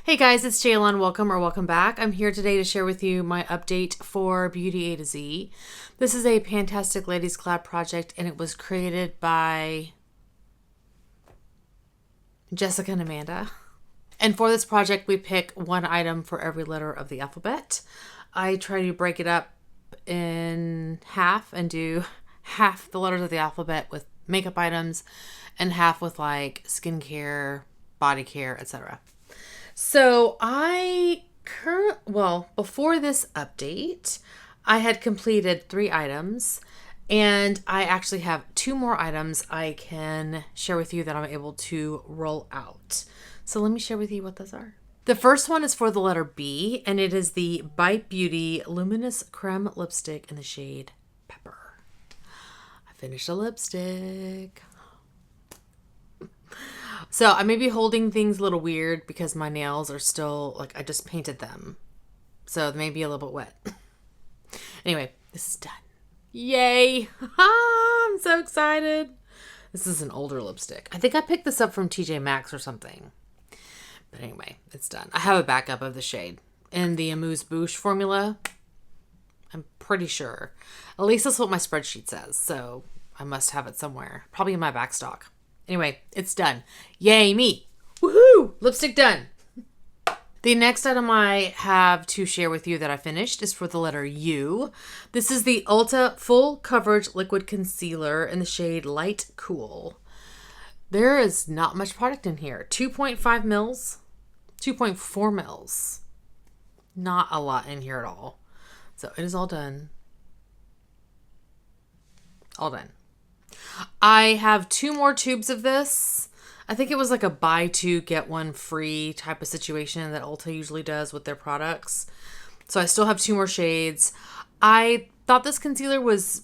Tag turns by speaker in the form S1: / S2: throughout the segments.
S1: Hey guys, it's Jaylon. Welcome back. I'm here today to share with you my update for Beauty A to Z. This is a Pantastic Ladies Collab project and it was created by Jessica and Amanda. And for this project, we pick one item for every letter of the alphabet. I try to break it up in half and do half the letters of the alphabet with makeup items and half with like skincare, body care, etc. So before this update, I had completed 3 items and I actually have 2 more items I can share with you that I'm able to roll out. So let me share with you what those are. The first one is for the letter B and it is the Bite Beauty Luminous Creme Lipstick in the shade Pepper. I finished a lipstick. So I may be holding things a little weird because my nails are still, like, I just painted them. So they may be a little bit wet. Anyway, this is done. Yay! I'm so excited. This is an older lipstick. I think I picked this up from TJ Maxx or something. But anyway, it's done. I have a backup of the shade in the Amuse Bouche formula. I'm pretty sure. At least that's what my spreadsheet says. So I must have it somewhere. Probably in my back stock. Anyway, it's done. Yay me. Woohoo! Lipstick done. The next item I have to share with you that I finished is for the letter U. This is the Ulta Full Coverage Liquid Concealer in the shade Light Cool. There is not much product in here. 2.5 mils, 2.4 mils. Not a lot in here at all. So it is all done. All done. I have 2 more tubes of this. I think it was like a buy 2 get 1 free type of situation that Ulta usually does with their products. So I still have 2 more shades. I thought this concealer was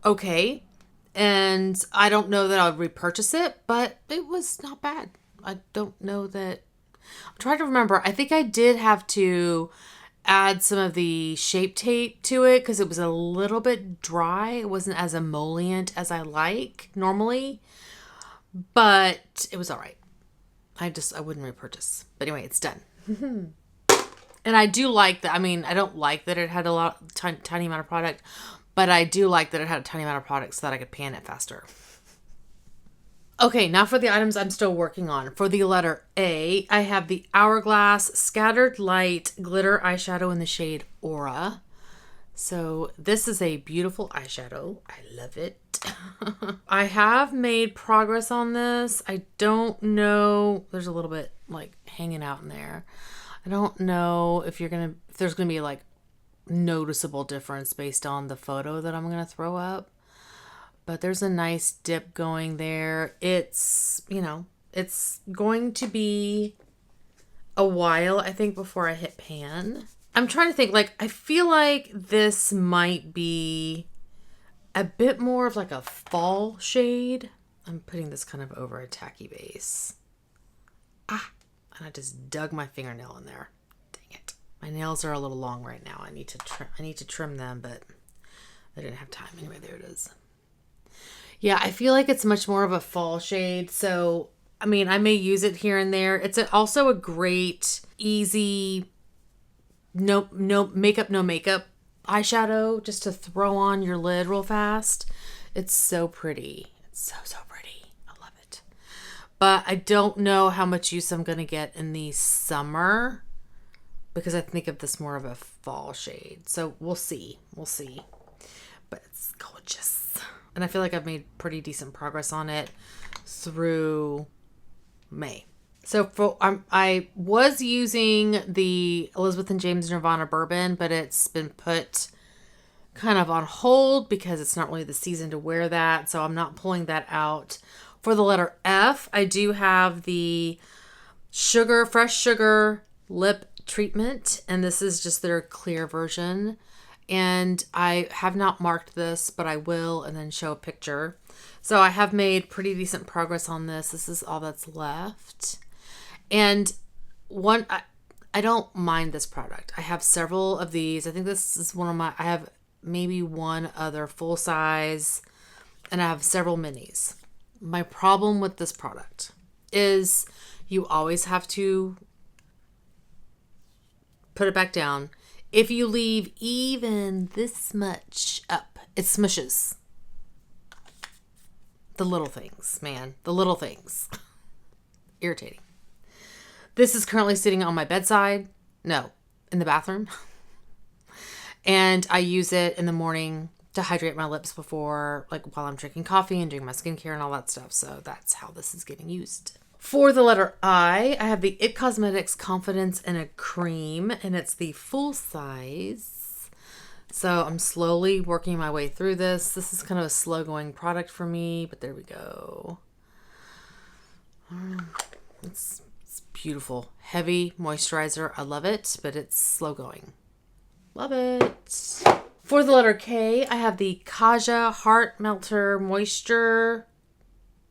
S1: okay. And I don't know that I would repurchase it, but it was not bad. I don't know that... I'm trying to remember. I think I did have to add some of the Shape Tape to it because it was a little bit dry. It wasn't as emollient as I like normally, but it was all right. I wouldn't repurchase. But anyway, it's done. And I do like that. I mean, I don't like that it had a tiny amount of product, but I do like that it had a tiny amount of product so that I could pan it faster. Okay, now for the items I'm still working on. For the letter A, I have the Hourglass Scattered Light Glitter Eyeshadow in the shade Aura. So this is a beautiful eyeshadow. I love it. I have made progress on this. I don't know. There's a little bit like hanging out in there. I don't know if there's gonna be like noticeable difference based on the photo that I'm gonna throw up. But there's a nice dip going there. It's going to be a while, I think, before I hit pan. I'm trying to think, like, I feel like this might be a bit more of like a fall shade. I'm putting this kind of over a tacky base. And I just dug my fingernail in there. Dang it. My nails are a little long right now. I need to trim them, but I didn't have time. Anyway, there it is. Yeah, I feel like it's much more of a fall shade. So, I mean, I may use it here and there. It's also a great, easy, no makeup eyeshadow just to throw on your lid real fast. It's so pretty. It's so pretty. I love it. But I don't know how much use I'm going to get in the summer because I think of this more of a fall shade. So we'll see. But it's gorgeous. And I feel like I've made pretty decent progress on it through May. So I was using the Elizabeth and James Nirvana Bourbon, but it's been put kind of on hold because it's not really the season to wear that. So I'm not pulling that out. For the letter F, I do have the Fresh Sugar Lip Treatment. And this is just their clear version. And I have not marked this, but I will and then show a picture. So I have made pretty decent progress on this. This is all that's left. And I don't mind this product. I have several of these. I think this is I have maybe one other full size and I have several minis. My problem with this product is you always have to put it back down. If you leave even this much up, it smushes. The little things, man. The little things. Irritating. This is currently sitting on my bedside. No, in the bathroom. And I use it in the morning to hydrate my lips before, like while I'm drinking coffee and doing my skincare and all that stuff. So that's how this is getting used. For the letter I have the IT Cosmetics Confidence in a Cream, and it's the full size. So I'm slowly working my way through this. This is kind of a slow going product for me, but there we go. It's beautiful. Heavy moisturizer. I love it, but it's slow going. Love it. For the letter K, I have the Kaja Heart Melter Moisture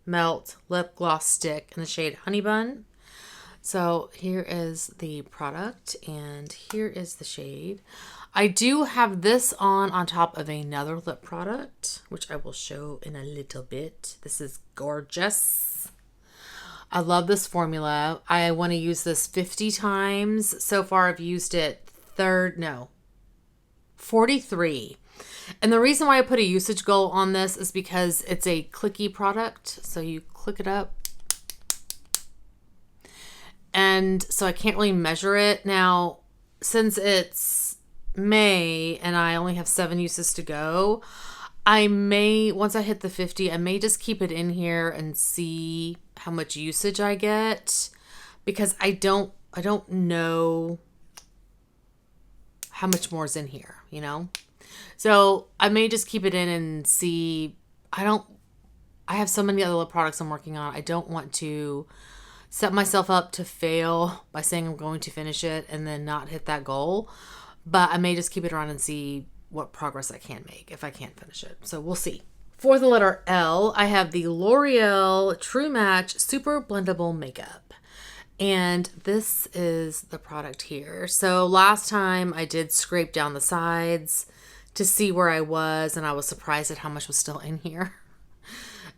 S1: Melt Lip Gloss Stick in the shade Honey Bun. So here is the product and here is the shade. I do have this on top of another lip product, which I will show in a little bit. This is gorgeous. I love this formula. I want to use this 50 times. So far I've used it 43. And the reason why I put a usage goal on this is because it's a clicky product. So you click it up. And so I can't really measure it. Now, since it's May and I only have 7 uses to go, I may, once I hit the 50, I may just keep it in here and see how much usage I get, because I don't know how much more is in here, you know? So I may just keep it in and see. I have so many other lip products I'm working on. I don't want to set myself up to fail by saying I'm going to finish it and then not hit that goal. But I may just keep it around and see what progress I can make if I can't finish it. So we'll see. For the letter L, I have the L'Oreal True Match Super Blendable Makeup. And this is the product here. So last time I did scrape down the sides to see where I was, and I was surprised at how much was still in here.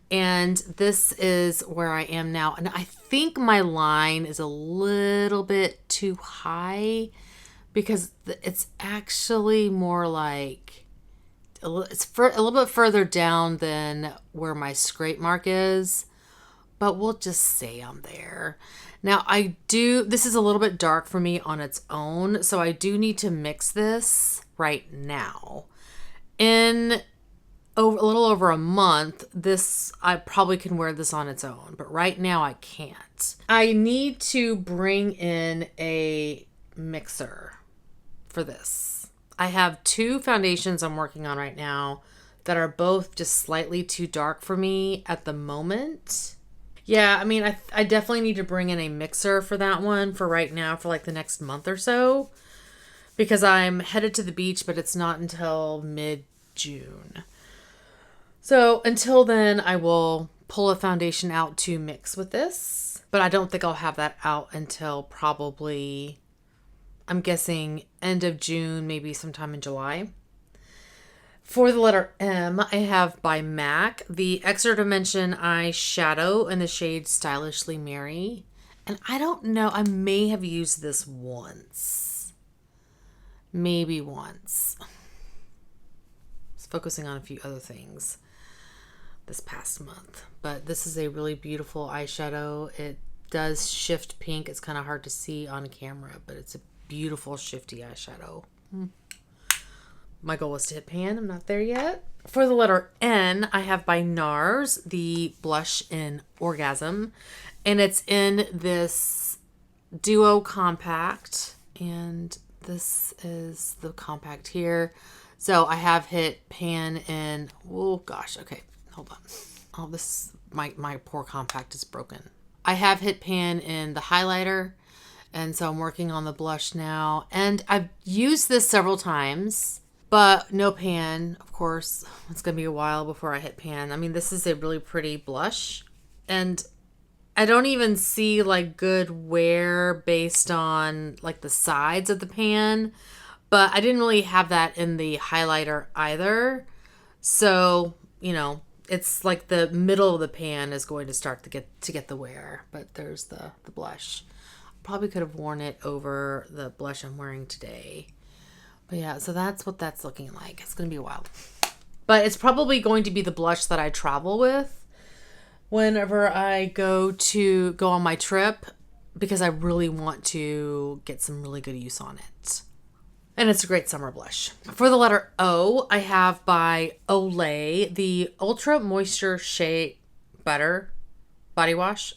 S1: And this is where I am now. And I think my line is a little bit too high because it's actually more like, it's a little bit further down than where my scrape mark is, but we'll just say I'm there. Now this is a little bit dark for me on its own, so I do need to mix this right now. In a little over a month, I probably can wear this on its own, but right now I can't. I need to bring in a mixer for this. I have 2 foundations I'm working on right now that are both just slightly too dark for me at the moment. Yeah, I mean, I definitely need to bring in a mixer for that one for right now, for like the next month or so, because I'm headed to the beach, but it's not until mid-June. So until then, I will pull a foundation out to mix with this, but I don't think I'll have that out until probably, I'm guessing, end of June, maybe sometime in July. For the letter M, I have by MAC the Extra Dimension Eyeshadow in the shade Stylishly Merry. And I don't know, I may have used this once. Maybe once. I was focusing on a few other things this past month. But this is a really beautiful eyeshadow. It does shift pink. It's kind of hard to see on camera, but it's a beautiful shifty eyeshadow. My goal is to hit pan. I'm not there yet. For the letter N, I have by NARS the blush in Orgasm. And it's in this duo compact. And this is the compact here. So I have hit pan in, oh gosh, okay, hold on. Oh, my poor compact is broken. I have hit pan in the highlighter. And so I'm working on the blush now. And I've used this several times, but no pan, of course. It's going to be a while before I hit pan. I mean, this is a really pretty blush. And I don't even see like good wear based on like the sides of the pan. But I didn't really have that in the highlighter either. So, you know, it's like the middle of the pan is going to start to get the wear. But there's the blush. probably could have worn it over the blush I'm wearing today. But yeah, so that's what that's looking like. It's going to be wild. But it's probably going to be the blush that I travel with whenever I go on my trip, because I really want to get some really good use on it. And it's a great summer blush. For the letter O, I have by Olay the Ultra Moisture Shea Butter Body Wash.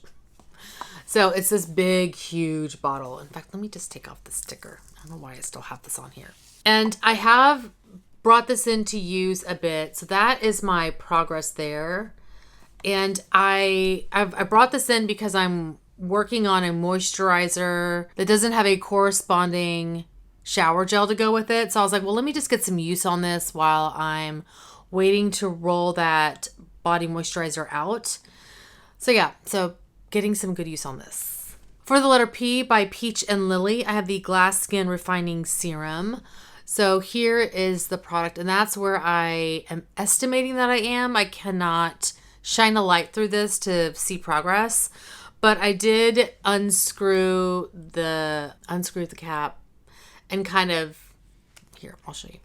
S1: So it's this big, huge bottle. In fact, let me just take off the sticker. I don't know why I still have this on here. And I have brought this into use a bit. So that is my progress there. And I brought this in because I'm working on a moisturizer that doesn't have a corresponding shower gel to go with it. So I was like, well, let me just get some use on this while I'm waiting to roll that body moisturizer out. So yeah, so getting some good use on this. For the letter P by Peach and Lily, I have the Glass Skin Refining Serum. So here is the product, and that's where I am estimating that I am. I cannot shine a light through this to see progress, but I did unscrew the cap and kind of, here, I'll show you.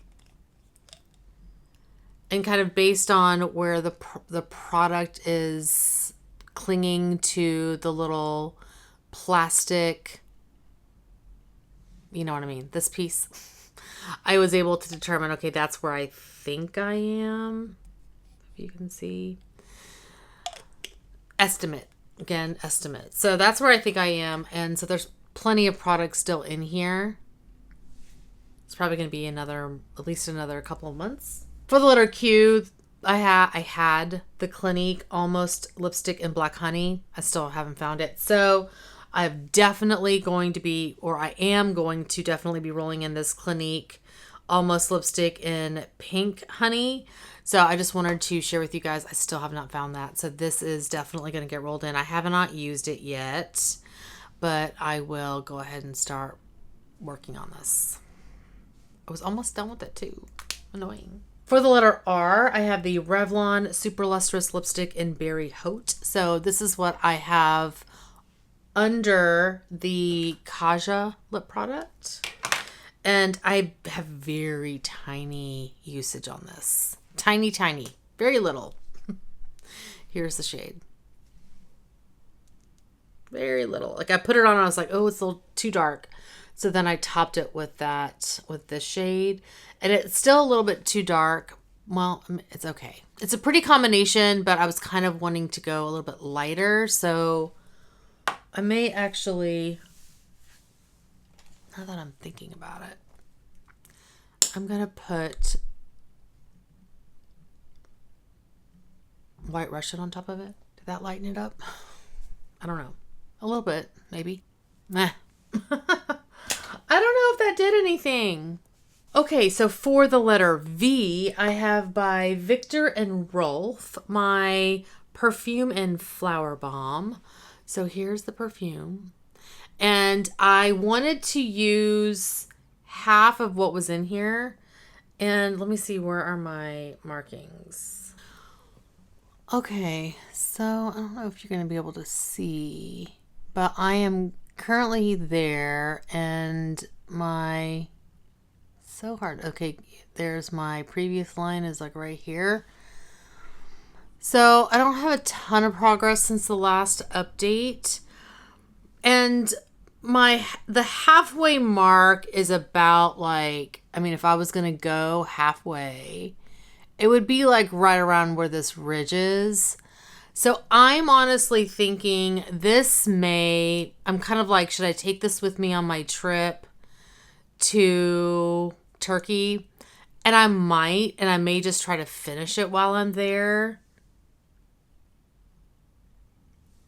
S1: And kind of based on where the product is clinging to the little plastic, you know what I mean, this piece, I was able to determine, okay, that's where I think I am. If you can see. Estimate. Again, estimate. So that's where I think I am. And so there's plenty of products still in here. It's probably going to be at least another couple of months. For the letter Q, I had the Clinique Almost Lipstick in Black Honey. I still haven't found it. So I am definitely going to be rolling in this Clinique Almost Lipstick in Pink Honey. So I just wanted to share with you guys, I still have not found that. So this is definitely going to get rolled in. I have not used it yet, but I will go ahead and start working on this. I was almost done with it too. Annoying. For the letter R, I have the Revlon Super Lustrous Lipstick in Berry Haute. So this is what I have under the Kaja lip product. And I have very tiny usage on this. Tiny, tiny. Very little. Here's the shade. Very little. Like I put it on and I was like, oh, it's a little too dark. So then I topped it with this shade. And it's still a little bit too dark. Well, it's okay. It's a pretty combination, but I was kind of wanting to go a little bit lighter. So I may actually, now that I'm thinking about it, I'm going to put White Russian on top of it. Did that lighten it up? I don't know. A little bit, maybe. Meh. I don't know if that did anything. Okay, so for the letter V, I have by Victor and Rolf my Perfume and Flower Bomb. So here's the perfume. And I wanted to use half of what was in here. And let me see, where are my markings? Okay, so I don't know if you're going to be able to see, but I am currently there, and so hard. Okay, there's my previous line is like right here. So I don't have a ton of progress since the last update. And the halfway mark is about like, I mean, if I was going to go halfway, it would be like right around where this ridge is. So I'm honestly thinking I'm kind of like, should I take this with me on my trip to Turkey? And I may just try to finish it while I'm there.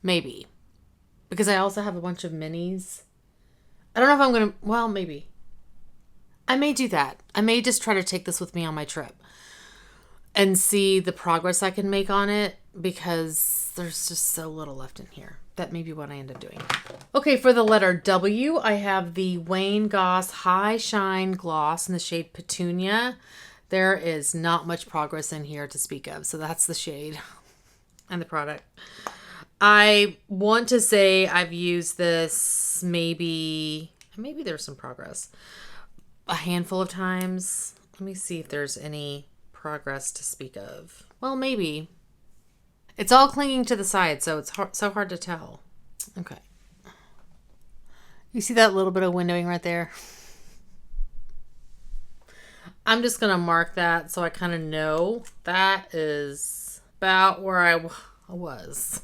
S1: Maybe. Because I also have a bunch of minis. I don't know if I'm going to, well, maybe. I may do that. I may just try to take this with me on my trip and see the progress I can make on it, because there's just so little left in here. That may be what I end up doing. Okay, for the letter W, I have the Wayne Goss High Shine Gloss in the shade Petunia. There is not much progress in here to speak of, so that's the shade and the product. I want to say I've used this maybe there's some progress, a handful of times. Let me see if there's any progress to speak of. Well, maybe. It's all clinging to the side, so it's so hard to tell. Okay. You see that little bit of windowing right there? I'm just going to mark that so I kind of know that is about where I was.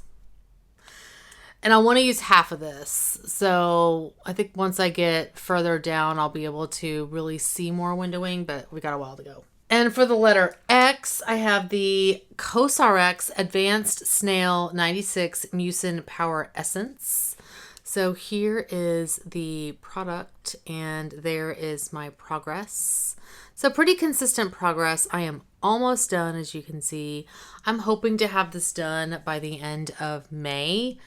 S1: And I want to use half of this. So I think once I get further down, I'll be able to really see more windowing, but we got a while to go. And for the letter X, I have the CosRX Advanced Snail 96 Mucin Power Essence. So here is the product, and there is my progress. So pretty consistent progress. I am almost done, as you can see. I'm hoping to have this done by the end of May.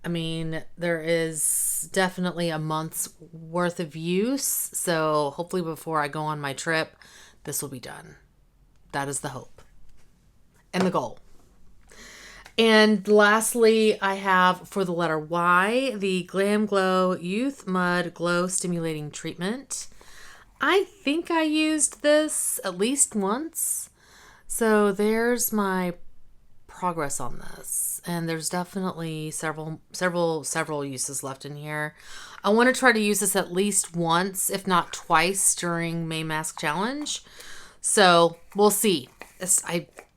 S1: I mean, there is definitely a month's worth of use, so hopefully before I go on my trip, this will be done. That is the hope and the goal. And lastly, I have for the letter Y, the Glam Glow Youth Mud Glow Stimulating Treatment. I think I used this at least once. So there's my progress on this. And there's definitely several uses left in here. I want to try to use this at least once, if not twice, during May Mask Challenge. So we'll see. It's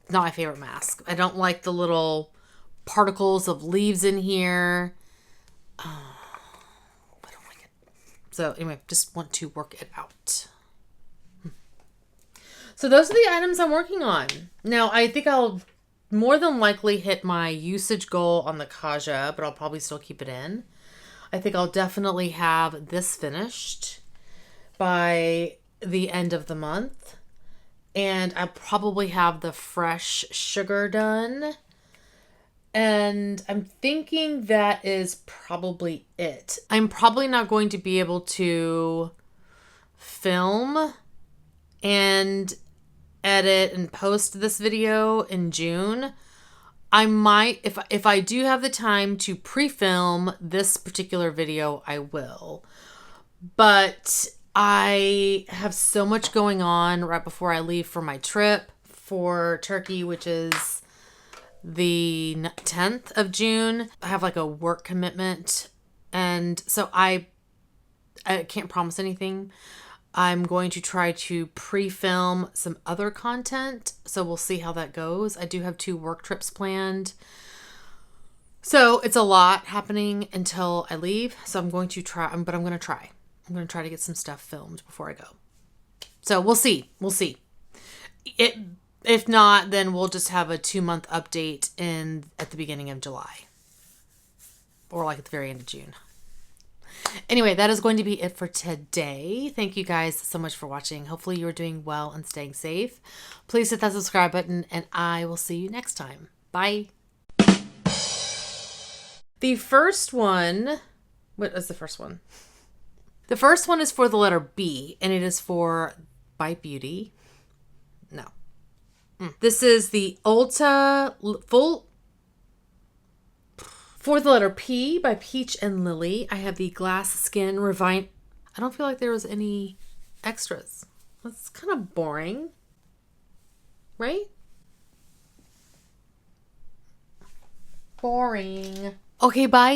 S1: not my favorite mask. I don't like the little particles of leaves in here. I don't like it. So anyway, just want to work it out. So those are the items I'm working on. Now, I think I'll more than likely hit my usage goal on the Kaja, but I'll probably still keep it in. I think I'll definitely have this finished by the end of the month. And I probably have the fresh sugar done. And I'm thinking that is probably it. I'm probably not going to be able to film and edit and post this video in June. I might, if I do have the time to pre-film this particular video, I will. But I have so much going on right before I leave for my trip for Turkey, which is the 10th of June. I have like a work commitment, and so I can't promise anything. I'm going to try to pre-film some other content, so we'll see how that goes. I do have 2 work trips planned. So it's a lot happening until I leave. So I'm going to try, but I'm going to try. I'm going to try to get some stuff filmed before I go. So we'll see. We'll see. If not, then we'll just have a 2-month update at the beginning of July. Or like at the very end of June. Anyway, that is going to be it for today. Thank you guys so much for watching. Hopefully you are doing well and staying safe. Please hit that subscribe button, and I will see you next time. Bye. The first one... What is the first one? The first one is for the letter B, and it is for Bite Beauty. No. This is the Ulta Full... For the letter P by Peach and Lily, I have the Glass Skin Refine. I don't feel like there was any extras. That's kind of boring. Right? Boring. Okay, bye.